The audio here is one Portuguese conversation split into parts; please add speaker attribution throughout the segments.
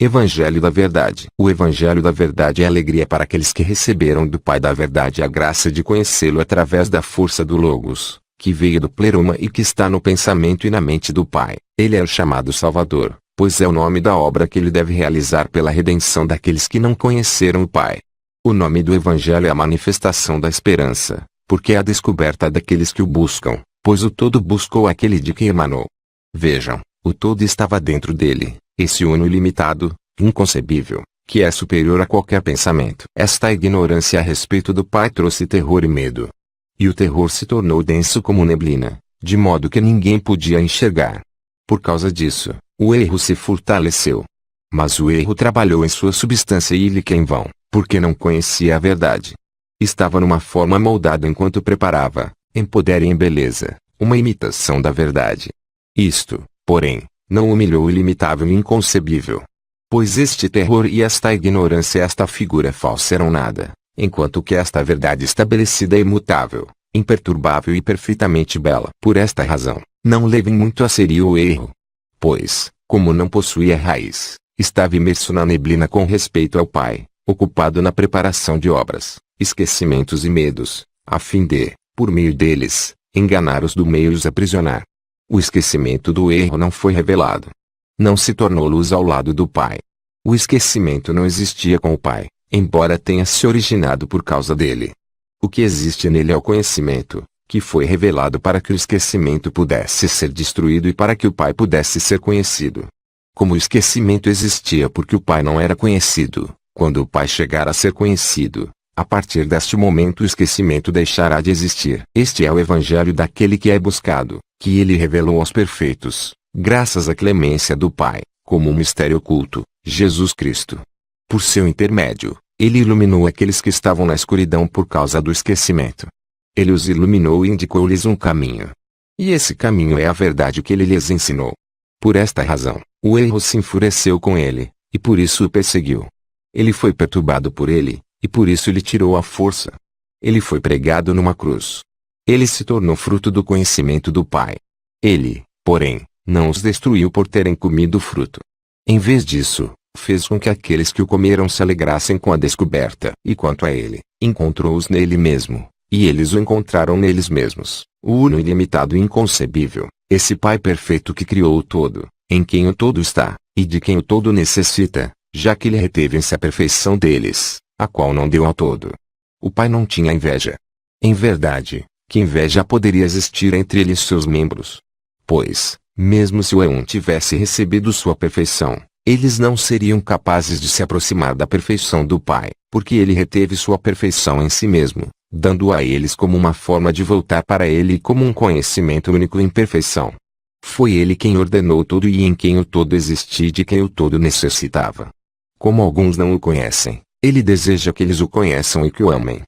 Speaker 1: Evangelho da Verdade. O Evangelho da Verdade é alegria para aqueles que receberam do Pai da Verdade a graça de conhecê-lo através da força do Logos, que veio do Pleroma e que está no pensamento e na mente do Pai. Ele é o chamado Salvador, pois é o nome da obra que ele deve realizar pela redenção daqueles que não conheceram o Pai. O nome do Evangelho é a manifestação da esperança, porque é a descoberta daqueles que o buscam, pois o todo buscou aquele de quem emanou. Vejam, o todo estava dentro dele, esse uno ilimitado, inconcebível, que é superior a qualquer pensamento. Esta ignorância a respeito do Pai trouxe terror e medo. E o terror se tornou denso como neblina, de modo que ninguém podia enxergar. Por causa disso, o erro se fortaleceu. Mas o erro trabalhou em sua substância ilícita em vão, porque não conhecia a verdade. Estava numa forma moldada enquanto preparava, em poder e em beleza, uma imitação da verdade. Isto, porém, não humilhou o ilimitável e inconcebível. Pois este terror e esta ignorância e esta figura falsa eram nada, enquanto que esta verdade estabelecida é imutável, imperturbável e perfeitamente bela. Por esta razão, não levem muito a sério o erro. Pois, como não possuía raiz, estava imerso na neblina com respeito ao Pai, ocupado na preparação de obras, esquecimentos e medos, a fim de, por meio deles, enganar os do meio e os aprisionar. O esquecimento do erro não foi revelado. Não se tornou luz ao lado do Pai. O esquecimento não existia com o Pai, embora tenha se originado por causa dele. O que existe nele é o conhecimento, que foi revelado para que o esquecimento pudesse ser destruído e para que o Pai pudesse ser conhecido. Como o esquecimento existia porque o Pai não era conhecido, quando o Pai chegar a ser conhecido, a partir deste momento o esquecimento deixará de existir. Este é o Evangelho daquele que é buscado, que ele revelou aos perfeitos, graças à clemência do Pai, como um mistério oculto, Jesus Cristo. Por seu intermédio, ele iluminou aqueles que estavam na escuridão por causa do esquecimento. Ele os iluminou e indicou-lhes um caminho. E esse caminho é a verdade que ele lhes ensinou. Por esta razão, o erro se enfureceu com ele, e por isso o perseguiu. Ele foi perturbado por ele, e por isso lhe tirou a força. Ele foi pregado numa cruz. Ele se tornou fruto do conhecimento do Pai. Ele, porém, não os destruiu por terem comido o fruto. Em vez disso, fez com que aqueles que o comeram se alegrassem com a descoberta. E quanto a ele, encontrou-os nele mesmo, e eles o encontraram neles mesmos, o uno ilimitado e inconcebível, esse Pai perfeito que criou o todo, em quem o todo está, e de quem o todo necessita, já que ele reteve-se a perfeição deles, a qual não deu ao todo. O Pai não tinha inveja. Em verdade, que inveja poderia existir entre ele e seus membros? Pois, mesmo se o um tivesse recebido sua perfeição, eles não seriam capazes de se aproximar da perfeição do Pai, porque ele reteve sua perfeição em si mesmo, dando a eles como uma forma de voltar para ele e como um conhecimento único em perfeição. Foi ele quem ordenou tudo e em quem o todo existia e de quem o todo necessitava. Como alguns não o conhecem, ele deseja que eles o conheçam e que o amem.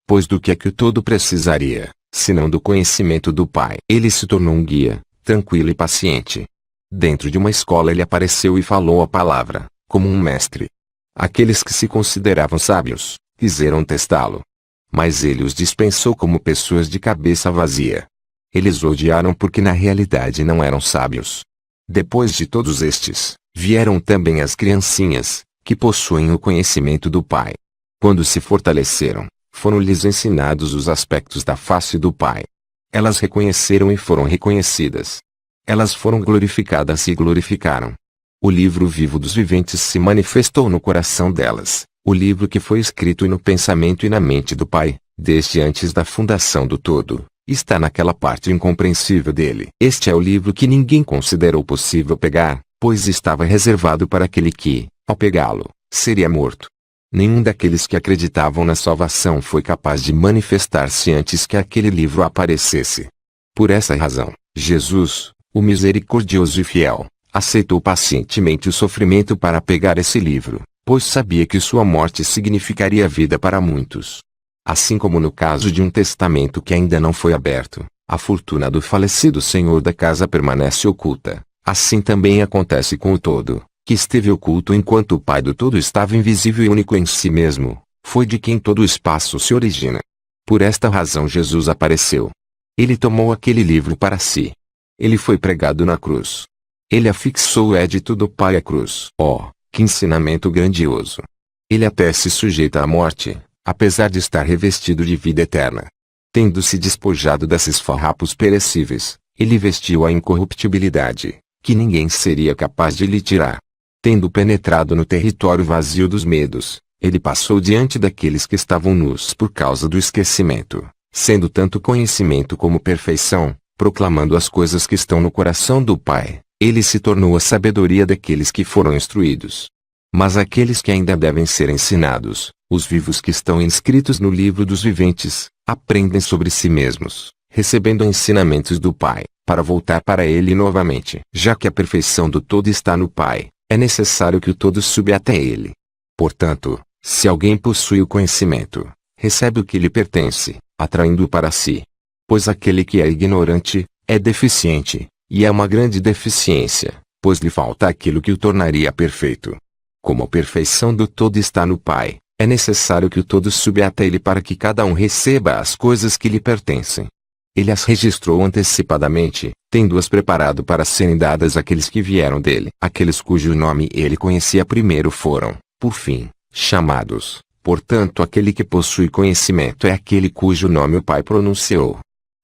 Speaker 1: Pois do que é que o todo precisaria, senão do conhecimento do Pai? Ele se tornou um guia, tranquilo e paciente. Dentro de uma escola ele apareceu e falou a palavra, como um mestre. Aqueles que se consideravam sábios, quiseram testá-lo. Mas ele os dispensou como pessoas de cabeça vazia. Eles o odiaram porque na realidade não eram sábios. Depois de todos estes, vieram também as criancinhas, que possuem o conhecimento do Pai. Quando se fortaleceram, foram-lhes ensinados os aspectos da face do Pai. Elas reconheceram e foram reconhecidas. Elas foram glorificadas e glorificaram. O livro vivo dos viventes se manifestou no coração delas, o livro que foi escrito no pensamento e na mente do Pai, desde antes da fundação do todo, está naquela parte incompreensível dele. Este é o livro que ninguém considerou possível pegar, pois estava reservado para aquele que, ao pegá-lo, seria morto. Nenhum daqueles que acreditavam na salvação foi capaz de manifestar-se antes que aquele livro aparecesse. Por essa razão, Jesus, o misericordioso e fiel, aceitou pacientemente o sofrimento para pegar esse livro, pois sabia que sua morte significaria vida para muitos. Assim como no caso de um testamento que ainda não foi aberto, a fortuna do falecido senhor da casa permanece oculta, assim também acontece com o todo, que esteve oculto enquanto o Pai do todo estava invisível e único em si mesmo, foi de quem todo o espaço se origina. Por esta razão Jesus apareceu. Ele tomou aquele livro para si. Ele foi pregado na cruz. Ele afixou o édito do Pai à cruz. Oh, Que ensinamento grandioso! Ele até se sujeita à morte, apesar de estar revestido de vida eterna. Tendo se despojado desses farrapos perecíveis, ele vestiu a incorruptibilidade, que ninguém seria capaz de lhe tirar. Tendo penetrado no território vazio dos medos, ele passou diante daqueles que estavam nus por causa do esquecimento, sendo tanto conhecimento como perfeição, proclamando as coisas que estão no coração do Pai. Ele se tornou a sabedoria daqueles que foram instruídos. Mas aqueles que ainda devem ser ensinados, os vivos que estão inscritos no livro dos viventes, aprendem sobre si mesmos, recebendo ensinamentos do Pai, para voltar para Ele novamente. Já que a perfeição do todo está no Pai, é necessário que o todo suba até Ele. Portanto, se alguém possui o conhecimento, recebe o que lhe pertence, atraindo-o para si. Pois aquele que é ignorante, é deficiente, e é uma grande deficiência, pois lhe falta aquilo que o tornaria perfeito. Como a perfeição do todo está no Pai, é necessário que o todo suba até Ele para que cada um receba as coisas que lhe pertencem. Ele as registrou antecipadamente, tendo-as preparado para serem dadas àqueles que vieram dele. Aqueles cujo nome ele conhecia primeiro foram, por fim, chamados. Portanto, aquele que possui conhecimento é aquele cujo nome o Pai pronunciou.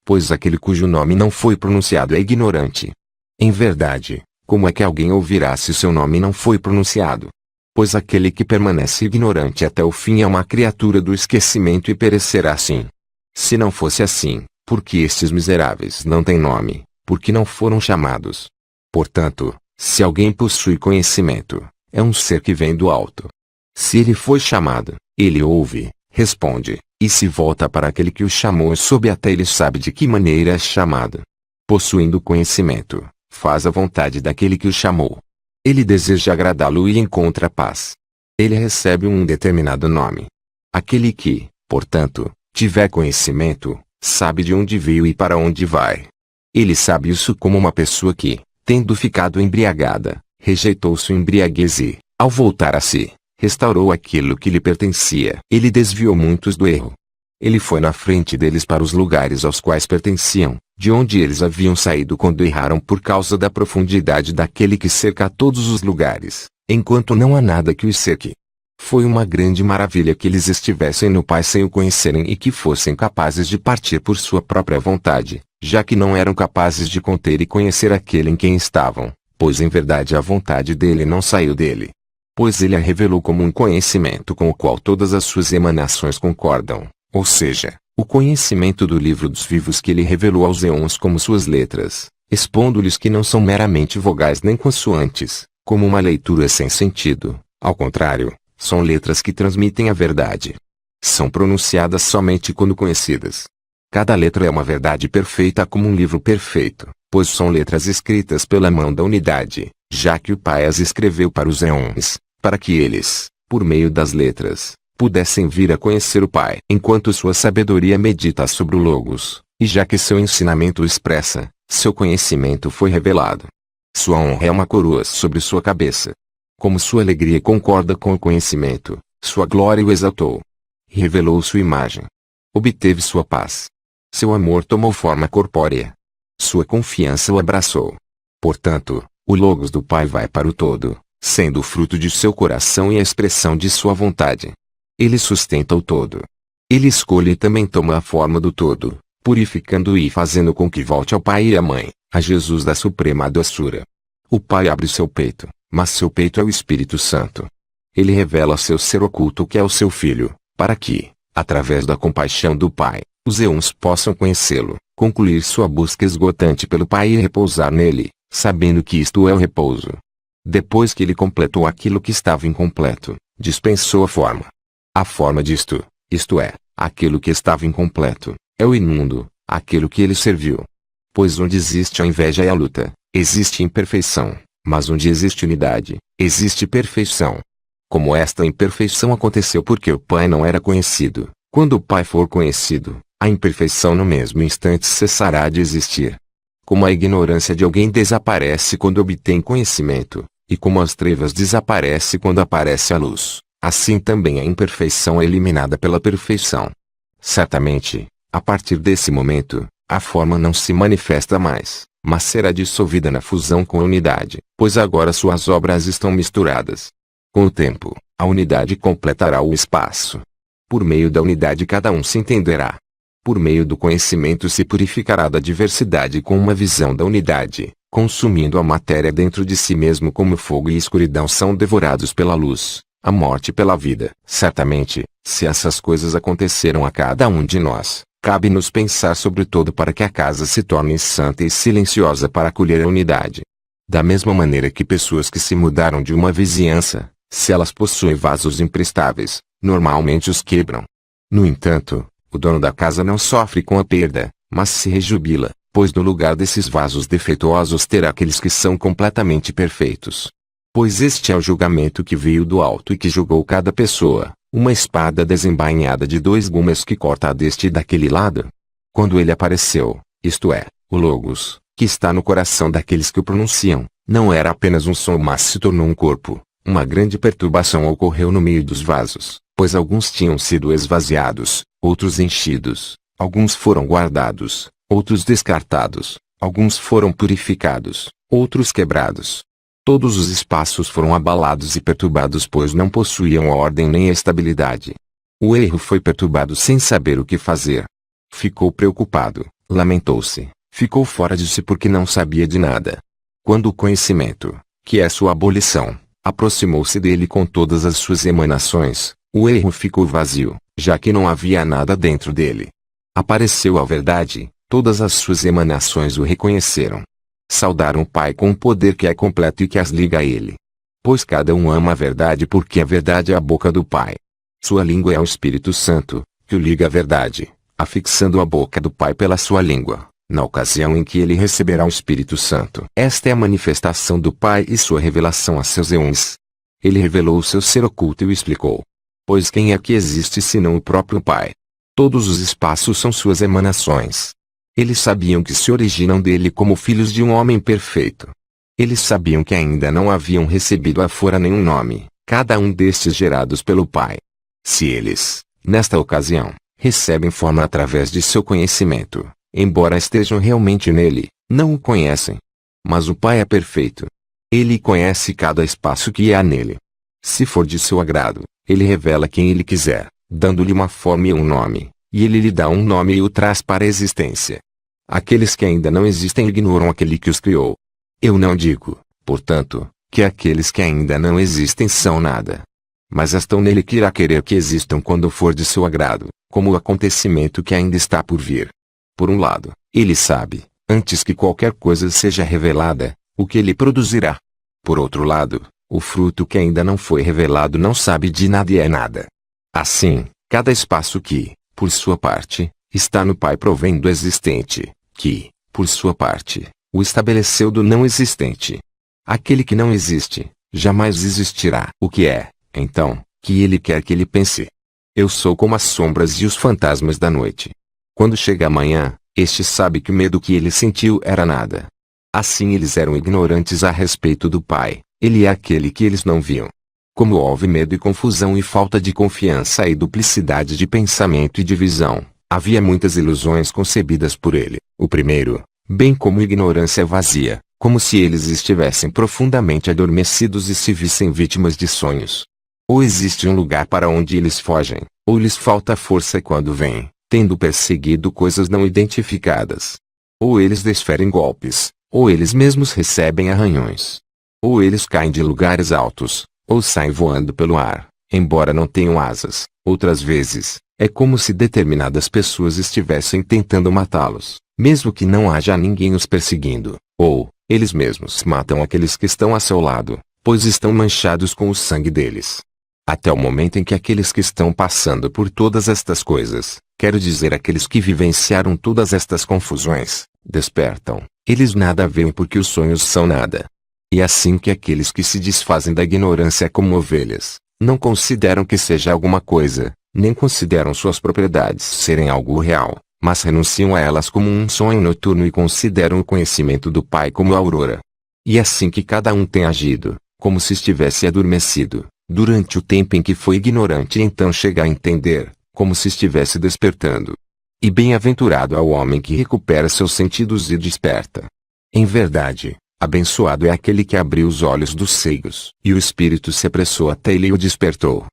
Speaker 1: Pois aquele cujo nome não foi pronunciado é ignorante. Em verdade, como é que alguém ouvirá se seu nome não foi pronunciado? Pois aquele que permanece ignorante até o fim é uma criatura do esquecimento e perecerá assim. Se não fosse assim, por que estes miseráveis não têm nome, porque não foram chamados? Portanto, se alguém possui conhecimento, é um ser que vem do alto. Se ele foi chamado, ele ouve, responde, e se volta para aquele que o chamou e soube até ele sabe de que maneira é chamado. Possuindo conhecimento, faz a vontade daquele que o chamou. Ele deseja agradá-lo e encontra paz. Ele recebe um determinado nome. Aquele que, portanto, tiver conhecimento, sabe de onde veio e para onde vai. Ele sabe isso como uma pessoa que, tendo ficado embriagada, rejeitou sua embriaguez e, ao voltar a si, restaurou aquilo que lhe pertencia. Ele desviou muitos do erro. Ele foi na frente deles para os lugares aos quais pertenciam, de onde eles haviam saído quando erraram por causa da profundidade daquele que cerca todos os lugares, enquanto não há nada que os cerque. Foi uma grande maravilha que eles estivessem no Pai sem o conhecerem e que fossem capazes de partir por sua própria vontade, já que não eram capazes de conter e conhecer aquele em quem estavam, pois em verdade a vontade dele não saiu dele. Pois ele a revelou como um conhecimento com o qual todas as suas emanações concordam, ou seja, o conhecimento do livro dos vivos que ele revelou aos éons como suas letras, expondo-lhes que não são meramente vogais nem consoantes, como uma leitura sem sentido, ao contrário, são letras que transmitem a verdade. São pronunciadas somente quando conhecidas. Cada letra é uma verdade perfeita como um livro perfeito, pois são letras escritas pela mão da unidade, já que o Pai as escreveu para os éons, para que eles, por meio das letras, pudessem vir a conhecer o Pai. Enquanto sua sabedoria medita sobre o Logos, e já que seu ensinamento o expressa, seu conhecimento foi revelado. Sua honra é uma coroa sobre sua cabeça. Como sua alegria concorda com o conhecimento, sua glória o exaltou. Revelou sua imagem. Obteve sua paz. Seu amor tomou forma corpórea. Sua confiança o abraçou. Portanto, o Logos do Pai vai para o todo, sendo o fruto de seu coração e a expressão de sua vontade. Ele sustenta o todo. Ele escolhe e também toma a forma do todo, purificando e fazendo com que volte ao Pai e à Mãe, a Jesus da suprema doçura. O Pai abre seu peito, mas seu peito é o Espírito Santo. Ele revela seu ser oculto que é o seu Filho, para que, através da compaixão do Pai, os éons possam conhecê-lo, concluir sua busca esgotante pelo Pai e repousar nele, sabendo que isto é o repouso. Depois que ele completou aquilo que estava incompleto, dispensou a forma. A forma disto, isto é, aquilo que estava incompleto, é o imundo, aquilo que ele serviu. Pois onde existe a inveja e a luta, existe imperfeição, mas onde existe unidade, existe perfeição. Como esta imperfeição aconteceu porque o Pai não era conhecido, quando o Pai for conhecido, a imperfeição no mesmo instante cessará de existir. Como a ignorância de alguém desaparece quando obtém conhecimento, e como as trevas desaparece quando aparece a luz, assim também a imperfeição é eliminada pela perfeição. Certamente, a partir desse momento, a forma não se manifesta mais, mas será dissolvida na fusão com a unidade, pois agora suas obras estão misturadas. Com o tempo, a unidade completará o espaço. Por meio da unidade cada um se entenderá. Por meio do conhecimento se purificará da diversidade com uma visão da unidade, consumindo a matéria dentro de si mesmo como fogo e escuridão são devorados pela luz, a morte pela vida. Certamente, se essas coisas aconteceram a cada um de nós, cabe-nos pensar sobre tudo para que a casa se torne santa e silenciosa para acolher a unidade. Da mesma maneira que pessoas que se mudaram de uma vizinhança, se elas possuem vasos imprestáveis, normalmente os quebram. No entanto, o dono da casa não sofre com a perda, mas se rejubila, pois no lugar desses vasos defeituosos terá aqueles que são completamente perfeitos. Pois este é o julgamento que veio do alto e que julgou cada pessoa, uma espada desembainhada de 2 gumes que corta deste e daquele lado. Quando ele apareceu, isto é, o Logos, que está no coração daqueles que o pronunciam, não era apenas um som mas se tornou um corpo. Uma grande perturbação ocorreu no meio dos vasos, pois alguns tinham sido esvaziados, outros enchidos, alguns foram guardados, outros descartados, alguns foram purificados, outros quebrados. Todos os espaços foram abalados e perturbados pois não possuíam ordem nem estabilidade. O erro foi perturbado sem saber o que fazer. Ficou preocupado, lamentou-se, ficou fora de si porque não sabia de nada. Quando o conhecimento, que é sua abolição, aproximou-se dele com todas as suas emanações, o erro ficou vazio, já que não havia nada dentro dele. Apareceu a verdade, todas as suas emanações o reconheceram. Saudaram o Pai com um poder que é completo e que as liga a ele. Pois cada um ama a verdade porque a verdade é a boca do Pai. Sua língua é o Espírito Santo, que o liga à verdade, afixando a boca do Pai pela sua língua, na ocasião em que ele receberá o Espírito Santo. Esta é a manifestação do Pai e sua revelação a seus eons. Ele revelou o seu ser oculto e o explicou. Pois quem é que existe senão o próprio Pai? Todos os espaços são suas emanações. Eles sabiam que se originam dele como filhos de um homem perfeito. Eles sabiam que ainda não haviam recebido afora nenhum nome, cada um destes gerados pelo Pai. Se eles, nesta ocasião, recebem forma através de seu conhecimento, embora estejam realmente nele, não o conhecem. Mas o Pai é perfeito. Ele conhece cada espaço que há nele. Se for de seu agrado, ele revela quem ele quiser, dando-lhe uma forma e um nome, e ele lhe dá um nome e o traz para a existência. Aqueles que ainda não existem ignoram aquele que os criou. Eu não digo, portanto, que aqueles que ainda não existem são nada. Mas estão nele que irá querer que existam quando for de seu agrado, como o acontecimento que ainda está por vir. Por um lado, ele sabe, antes que qualquer coisa seja revelada, o que ele produzirá. Por outro lado, o fruto que ainda não foi revelado não sabe de nada e é nada. Assim, cada espaço que, por sua parte, está no Pai provém do existente, que, por sua parte, o estabeleceu do não existente. Aquele que não existe, jamais existirá. O que é, então, que ele quer que ele pense? Eu sou como as sombras e os fantasmas da noite. Quando chega a manhã, este sabe que o medo que ele sentiu era nada. Assim eles eram ignorantes a respeito do Pai, ele é aquele que eles não viam. Como houve medo e confusão e falta de confiança e duplicidade de pensamento e de visão, havia muitas ilusões concebidas por ele. O primeiro, bem como ignorância vazia, como se eles estivessem profundamente adormecidos e se vissem vítimas de sonhos. Ou existe um lugar para onde eles fogem, ou lhes falta força quando vêm, tendo perseguido coisas não identificadas. Ou eles desferem golpes, ou eles mesmos recebem arranhões. Ou eles caem de lugares altos, ou saem voando pelo ar, embora não tenham asas. Outras vezes, é como se determinadas pessoas estivessem tentando matá-los, mesmo que não haja ninguém os perseguindo. Ou, eles mesmos matam aqueles que estão a seu lado, pois estão manchados com o sangue deles. Até o momento em que aqueles que estão passando por todas estas coisas, quero dizer aqueles que vivenciaram todas estas confusões, despertam, eles nada veem porque os sonhos são nada. E assim que aqueles que se desfazem da ignorância como ovelhas, não consideram que seja alguma coisa, nem consideram suas propriedades serem algo real, mas renunciam a elas como um sonho noturno e consideram o conhecimento do Pai como a aurora. E assim que cada um tem agido, como se estivesse adormecido, durante o tempo em que foi ignorante e então chega a entender, como se estivesse despertando. E bem-aventurado é o homem que recupera seus sentidos e desperta. Em verdade, Abençoado é aquele que abriu os olhos dos cegos. E o Espírito se apressou até ele e o despertou.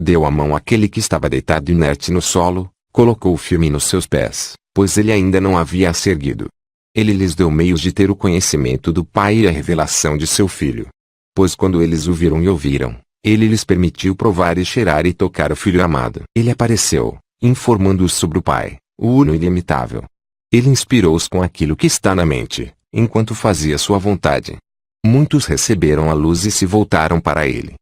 Speaker 1: Deu a mão àquele que estava deitado inerte no solo, colocou-o firme nos seus pés, pois ele ainda não havia se erguido. Ele lhes deu meios de ter o conhecimento do Pai e a revelação de seu Filho. Pois quando eles o viram e ouviram, ele lhes permitiu provar e cheirar e tocar o Filho amado. Ele apareceu, informando-os sobre o Pai, o uno e ilimitável. Ele inspirou-os com aquilo que está na mente, enquanto fazia sua vontade. Muitos receberam a luz e se voltaram para ele.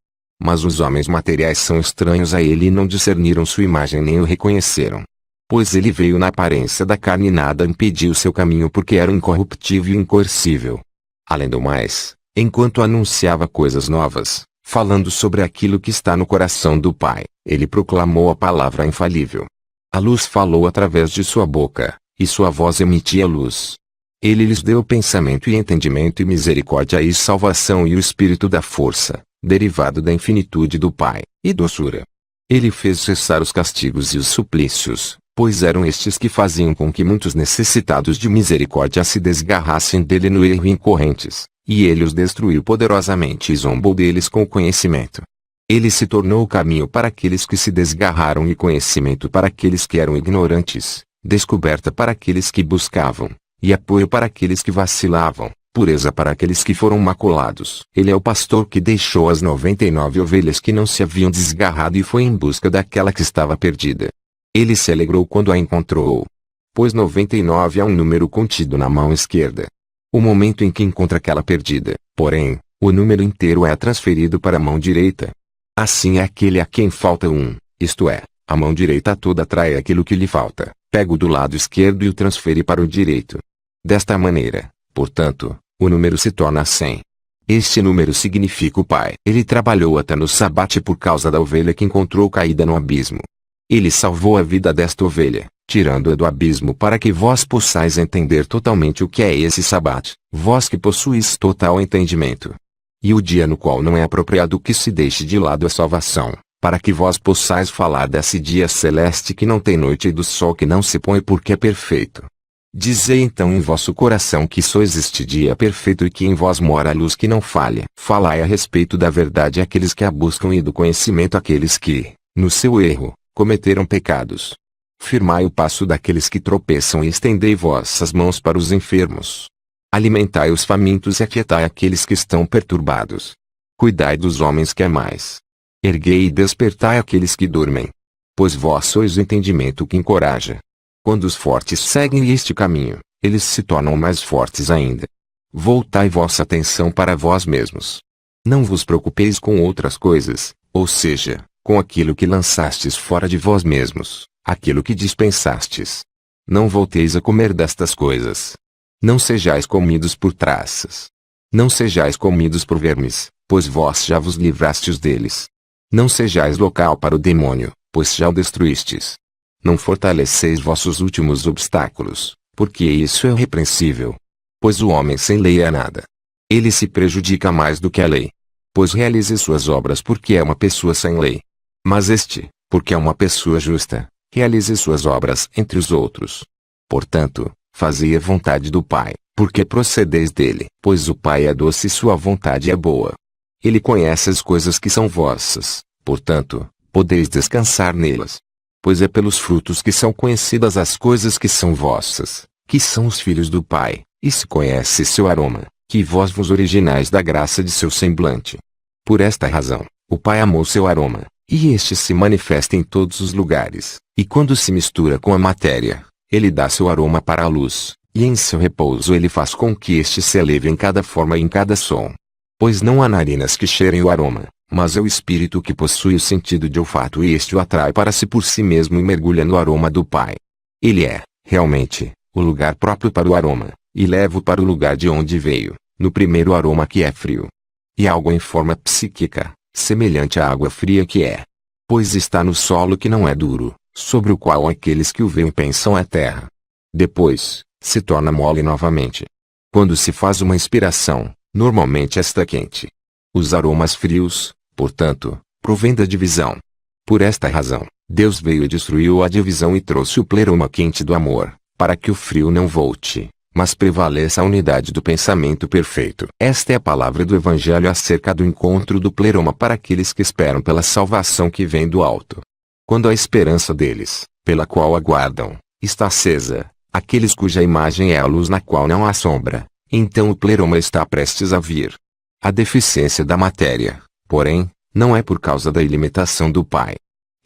Speaker 1: Mas os homens materiais são estranhos a ele e não discerniram sua imagem nem o reconheceram. Pois ele veio na aparência da carne e nada impediu seu caminho porque era incorruptível e incoercível. Além do mais, enquanto anunciava coisas novas, falando sobre aquilo que está no coração do Pai, ele proclamou a palavra infalível. A luz falou através de sua boca, e sua voz emitia luz. Ele lhes deu pensamento e entendimento e misericórdia e salvação e o espírito da força, derivado da infinitude do Pai, e doçura. Ele fez cessar os castigos e os suplícios, pois eram estes que faziam com que muitos necessitados de misericórdia se desgarrassem dele no erro e incorrentes, e ele os destruiu poderosamente e zombou deles com o conhecimento. Ele se tornou o caminho para aqueles que se desgarraram e conhecimento para aqueles que eram ignorantes, descoberta para aqueles que buscavam, e apoio para aqueles que vacilavam, pureza para aqueles que foram maculados. Ele é o pastor que deixou as 99 ovelhas que não se haviam desgarrado e foi em busca daquela que estava perdida. Ele se alegrou quando a encontrou. Pois 99 é um número contido na mão esquerda. O momento em que encontra aquela perdida, porém, o número inteiro é transferido para a mão direita. Assim é aquele a quem falta um, isto é, a mão direita toda atrai aquilo que lhe falta, pega o do lado esquerdo e o transfere para o direito. Desta maneira, portanto, o número se torna 100. Este número significa o Pai. Ele trabalhou até no sabate por causa da ovelha que encontrou caída no abismo. Ele salvou a vida desta ovelha, tirando-a do abismo para que vós possais entender totalmente o que é esse sabate, vós que possuís total entendimento. E o dia no qual não é apropriado que se deixe de lado a salvação, para que vós possais falar desse dia celeste que não tem noite e do sol que não se põe porque é perfeito. Dizei então em vosso coração que sois este dia perfeito e que em vós mora a luz que não falha. Falai a respeito da verdade àqueles que a buscam e do conhecimento àqueles que, no seu erro, cometeram pecados. Firmai o passo daqueles que tropeçam e estendei vossas mãos para os enfermos. Alimentai os famintos e aquietai aqueles que estão perturbados. Cuidai dos homens que amais. Erguei e despertai aqueles que dormem. Pois vós sois o entendimento que encoraja. Quando os fortes seguem este caminho, eles se tornam mais fortes ainda. Voltai vossa atenção para vós mesmos. Não vos preocupeis com outras coisas, ou seja, com aquilo que lançastes fora de vós mesmos, aquilo que dispensastes. Não volteis a comer destas coisas. Não sejais comidos por traças. Não sejais comidos por vermes, pois vós já vos livrastes deles. Não sejais local para o demônio, pois já o destruístes. Não fortaleceis vossos últimos obstáculos, porque isso é repreensível. Pois o homem sem lei é nada. Ele se prejudica mais do que a lei. Pois realize suas obras porque é uma pessoa sem lei. Mas este, porque é uma pessoa justa, realize suas obras entre os outros. Portanto, fazei a vontade do Pai, porque procedeis dele. Pois o Pai é doce e sua vontade é boa. Ele conhece as coisas que são vossas, portanto, podeis descansar nelas. Pois é pelos frutos que são conhecidas as coisas que são vossas, que são os filhos do Pai, e se conhece seu aroma, que vós vos originais da graça de seu semblante. Por esta razão, o Pai amou seu aroma, e este se manifesta em todos os lugares, e quando se mistura com a matéria, ele dá seu aroma para a luz, e em seu repouso ele faz com que este se eleve em cada forma e em cada som. Pois não há narinas que cheirem o aroma, mas é o espírito que possui o sentido de olfato e este o atrai para si por si mesmo e mergulha no aroma do Pai. Ele é, realmente, o lugar próprio para o aroma, e leva-o para o lugar de onde veio, no primeiro aroma que é frio. E algo em forma psíquica, semelhante à água fria que é. Pois está no solo que não é duro, sobre o qual aqueles que o veem pensam é terra. Depois, se torna mole novamente. Quando se faz uma inspiração, normalmente está quente. Os aromas frios, portanto, provém da divisão. Por esta razão, Deus veio e destruiu a divisão e trouxe o pleroma quente do amor, para que o frio não volte, mas prevaleça a unidade do pensamento perfeito. Esta é a palavra do Evangelho acerca do encontro do pleroma para aqueles que esperam pela salvação que vem do alto. Quando a esperança deles, pela qual aguardam, está acesa, aqueles cuja imagem é a luz na qual não há sombra, então o pleroma está prestes a vir. A deficiência da matéria, porém, não é por causa da ilimitação do Pai.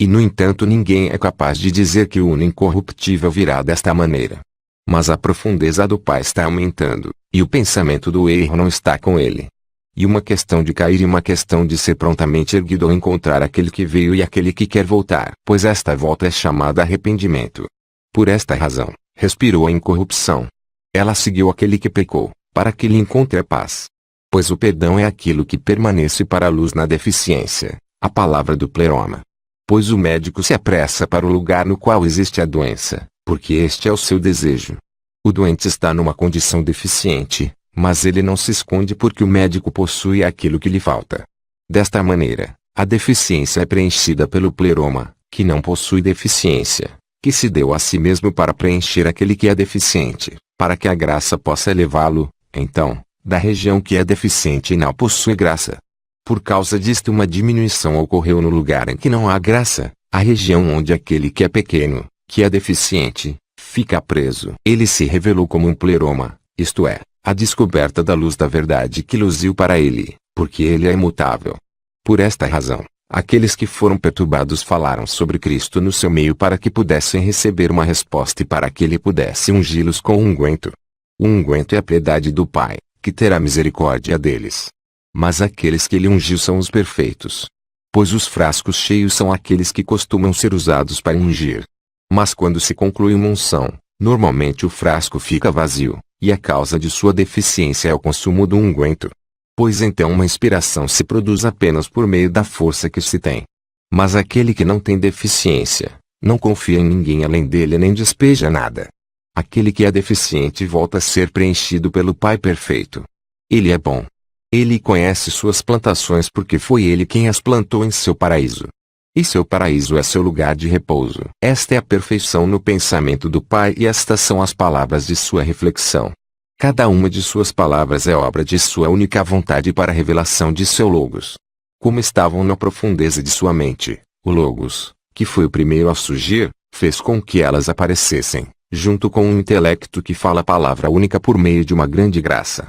Speaker 1: E no entanto ninguém é capaz de dizer que o Uno incorruptível virá desta maneira. Mas a profundeza do Pai está aumentando, e o pensamento do erro não está com ele. E uma questão de cair e uma questão de ser prontamente erguido ao encontrar aquele que veio e aquele que quer voltar. Pois esta volta é chamada arrependimento. Por esta razão, respirou a incorrupção. Ela seguiu aquele que pecou, para que lhe encontre a paz. Pois o perdão é aquilo que permanece para a luz na deficiência, a palavra do pleroma. Pois o médico se apressa para o lugar no qual existe a doença, porque este é o seu desejo. O doente está numa condição deficiente, mas ele não se esconde porque o médico possui aquilo que lhe falta. Desta maneira, a deficiência é preenchida pelo pleroma, que não possui deficiência, que se deu a si mesmo para preencher aquele que é deficiente, para que a graça possa elevá-lo, então, da região que é deficiente e não possui graça. Por causa disto uma diminuição ocorreu no lugar em que não há graça, a região onde aquele que é pequeno, que é deficiente, fica preso. Ele se revelou como um pleroma, isto é, a descoberta da luz da verdade que luziu para ele, porque ele é imutável. Por esta razão, aqueles que foram perturbados falaram sobre Cristo no seu meio para que pudessem receber uma resposta e para que ele pudesse ungí-los com o unguento. O unguento é a piedade do Pai, que terá misericórdia deles. Mas aqueles que ele ungiu são os perfeitos. Pois os frascos cheios são aqueles que costumam ser usados para ungir. Mas quando se conclui uma unção, normalmente o frasco fica vazio, e a causa de sua deficiência é o consumo do unguento. Pois então uma inspiração se produz apenas por meio da força que se tem. Mas aquele que não tem deficiência, não confia em ninguém além dele nem despeja nada. Aquele que é deficiente volta a ser preenchido pelo Pai perfeito. Ele é bom. Ele conhece suas plantações porque foi ele quem as plantou em seu paraíso. E seu paraíso é seu lugar de repouso. Esta é a perfeição no pensamento do Pai e estas são as palavras de sua reflexão. Cada uma de suas palavras é obra de sua única vontade para a revelação de seu Logos. Como estavam na profundeza de sua mente, o Logos, que foi o primeiro a surgir, fez com que elas aparecessem, junto com um intelecto que fala a palavra única por meio de uma grande graça.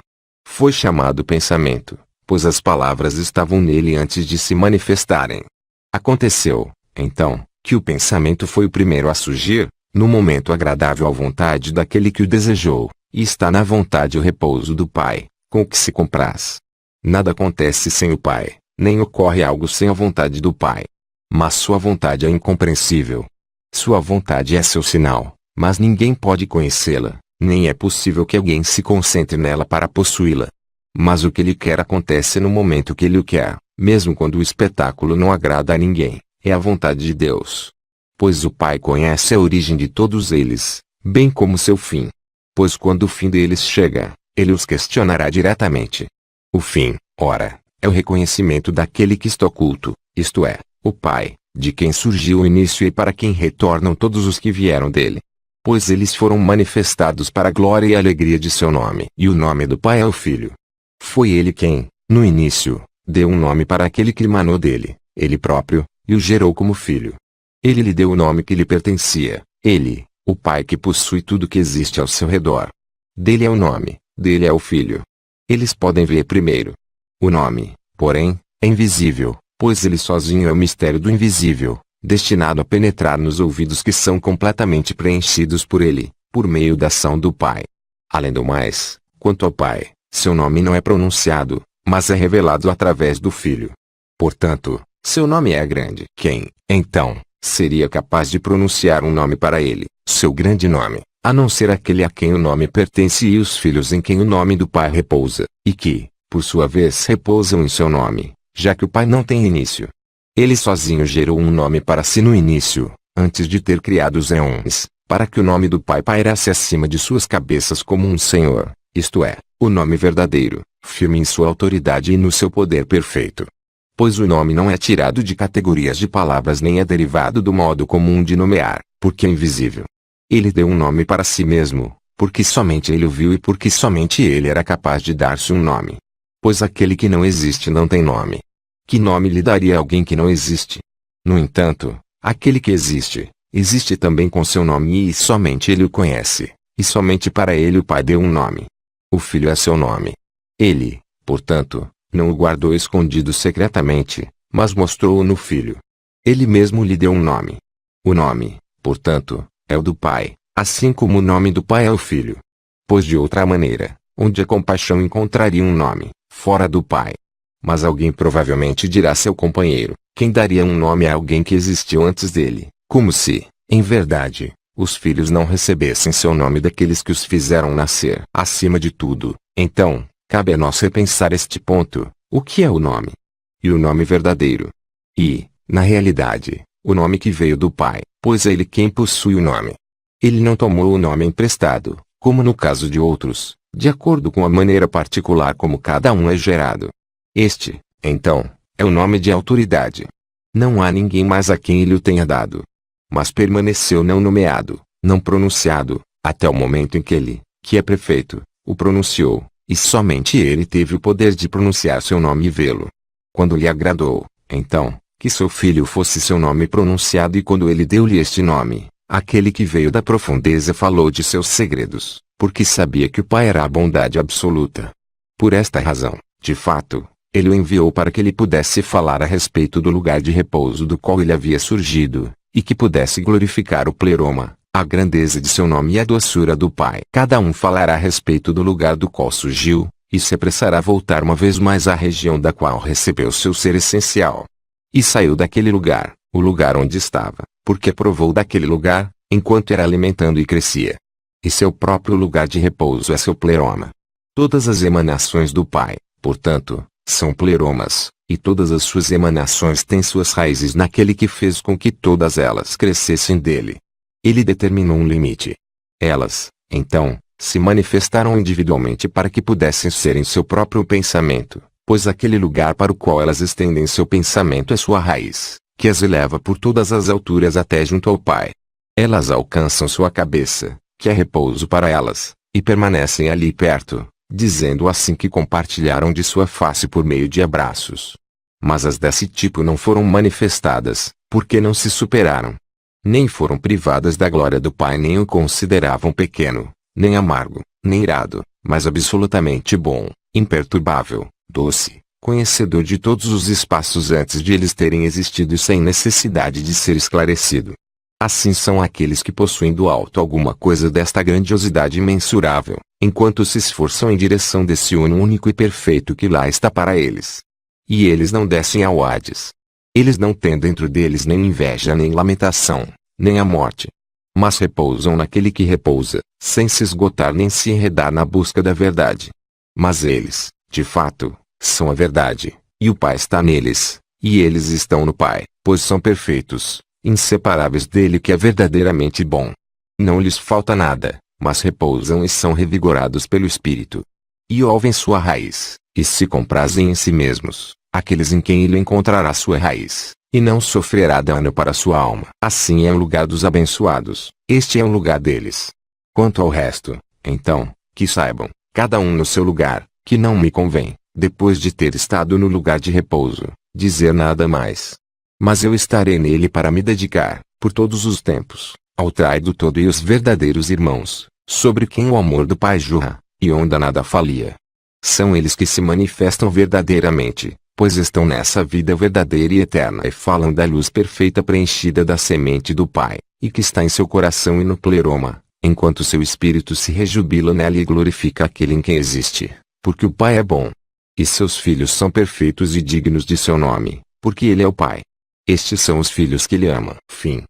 Speaker 1: Foi chamado pensamento, pois as palavras estavam nele antes de se manifestarem. Aconteceu, então, que o pensamento foi o primeiro a surgir, no momento agradável à vontade daquele que o desejou, e está na vontade o repouso do Pai, com o que se compraz. Nada acontece sem o Pai, nem ocorre algo sem a vontade do Pai. Mas sua vontade é incompreensível. Sua vontade é seu sinal, mas ninguém pode conhecê-la. Nem é possível que alguém se concentre nela para possuí-la. Mas o que ele quer acontece no momento que ele o quer, mesmo quando o espetáculo não agrada a ninguém, é a vontade de Deus. Pois o Pai conhece a origem de todos eles, bem como seu fim. Pois quando o fim deles chega, ele os questionará diretamente. O fim, ora, é o reconhecimento daquele que está oculto, isto é, o Pai, de quem surgiu o início e para quem retornam todos os que vieram dele. Pois eles foram manifestados para a glória e a alegria de seu nome. E o nome do Pai é o Filho. Foi ele quem, no início, deu um nome para aquele que emanou dele, ele próprio, e o gerou como filho. Ele lhe deu o nome que lhe pertencia, ele, o Pai que possui tudo que existe ao seu redor. Dele é o nome, dele é o Filho. Eles podem ver primeiro. O nome, porém, é invisível, pois ele sozinho é o mistério do invisível, destinado a penetrar nos ouvidos que são completamente preenchidos por ele, por meio da ação do Pai. Além do mais, quanto ao Pai, seu nome não é pronunciado, mas é revelado através do Filho. Portanto, seu nome é grande. Quem, então, seria capaz de pronunciar um nome para ele, seu grande nome, a não ser aquele a quem o nome pertence e os filhos em quem o nome do Pai repousa, e que, por sua vez repousam em seu nome, já que o Pai não tem início. Ele sozinho gerou um nome para si no início, antes de ter criado os éons, para que o nome do Pai pairasse acima de suas cabeças como um Senhor, isto é, o nome verdadeiro, firme em sua autoridade e no seu poder perfeito. Pois o nome não é tirado de categorias de palavras nem é derivado do modo comum de nomear, porque é invisível. Ele deu um nome para si mesmo, porque somente ele o viu e porque somente ele era capaz de dar-se um nome. Pois aquele que não existe não tem nome. Que nome lhe daria alguém que não existe? No entanto, aquele que existe, existe também com seu nome e somente ele o conhece, e somente para ele o Pai deu um nome. O Filho é seu nome. Ele, portanto, não o guardou escondido secretamente, mas mostrou-o no Filho. Ele mesmo lhe deu um nome. O nome, portanto, é o do Pai, assim como o nome do Pai é o Filho. Pois de outra maneira, onde a compaixão encontraria um nome, fora do Pai? Mas alguém provavelmente dirá a seu companheiro, quem daria um nome a alguém que existiu antes dele, como se, em verdade, os filhos não recebessem seu nome daqueles que os fizeram nascer. Acima de tudo, então, cabe a nós repensar este ponto, o que é o nome? E o nome verdadeiro? E, na realidade, o nome que veio do Pai, pois é ele quem possui o nome. Ele não tomou o nome emprestado, como no caso de outros, de acordo com a maneira particular como cada um é gerado. Este, então, é o nome de autoridade. Não há ninguém mais a quem ele o tenha dado. Mas permaneceu não nomeado, não pronunciado, até o momento em que ele, que é prefeito, o pronunciou, e somente ele teve o poder de pronunciar seu nome e vê-lo. Quando lhe agradou, então, que seu filho fosse seu nome pronunciado e quando ele deu-lhe este nome, aquele que veio da profundeza falou de seus segredos, porque sabia que o Pai era a bondade absoluta. Por esta razão, de fato, ele o enviou para que ele pudesse falar a respeito do lugar de repouso do qual ele havia surgido, e que pudesse glorificar o pleroma, a grandeza de seu nome e a doçura do Pai. Cada um falará a respeito do lugar do qual surgiu, e se apressará a voltar uma vez mais à região da qual recebeu seu ser essencial. E saiu daquele lugar, o lugar onde estava, porque provou daquele lugar, enquanto era alimentando e crescia. E seu próprio lugar de repouso é seu pleroma. Todas as emanações do Pai, portanto, são pleromas, e todas as suas emanações têm suas raízes naquele que fez com que todas elas crescessem dele. Ele determinou um limite. Elas, então, se manifestaram individualmente para que pudessem ser em seu próprio pensamento, pois aquele lugar para o qual elas estendem seu pensamento é sua raiz, que as eleva por todas as alturas até junto ao Pai. Elas alcançam sua cabeça, que é repouso para elas, e permanecem ali perto, dizendo assim que compartilharam de sua face por meio de abraços. Mas as desse tipo não foram manifestadas, porque não se superaram. Nem foram privadas da glória do Pai nem o consideravam pequeno, nem amargo, nem irado, mas absolutamente bom, imperturbável, doce, conhecedor de todos os espaços antes de eles terem existido e sem necessidade de ser esclarecido. Assim são aqueles que possuem do alto alguma coisa desta grandiosidade imensurável, enquanto se esforçam em direção desse uno único e perfeito que lá está para eles. E eles não descem ao Hades. Eles não têm dentro deles nem inveja nem lamentação, nem a morte. Mas repousam naquele que repousa, sem se esgotar nem se enredar na busca da verdade. Mas eles, de fato, são a verdade, e o Pai está neles, e eles estão no Pai, pois são perfeitos, inseparáveis dele que é verdadeiramente bom. Não lhes falta nada, mas repousam e são revigorados pelo Espírito. E ouvem sua raiz, e se comprazem em si mesmos, aqueles em quem ele encontrará sua raiz, e não sofrerá dano para sua alma. Assim é o lugar dos abençoados, este é o lugar deles. Quanto ao resto, então, que saibam, cada um no seu lugar, que não me convém, depois de ter estado no lugar de repouso, dizer nada mais. Mas eu estarei nele para me dedicar, por todos os tempos, ao Trai do todo e os verdadeiros irmãos, sobre quem o amor do Pai jorra, e onda nada falia. São eles que se manifestam verdadeiramente, pois estão nessa vida verdadeira e eterna e falam da luz perfeita preenchida da semente do Pai, e que está em seu coração e no pleroma, enquanto seu espírito se rejubila nela e glorifica aquele em quem existe, porque o Pai é bom. E seus filhos são perfeitos e dignos de seu nome, porque ele é o Pai. Estes são os filhos que ele ama. Fim.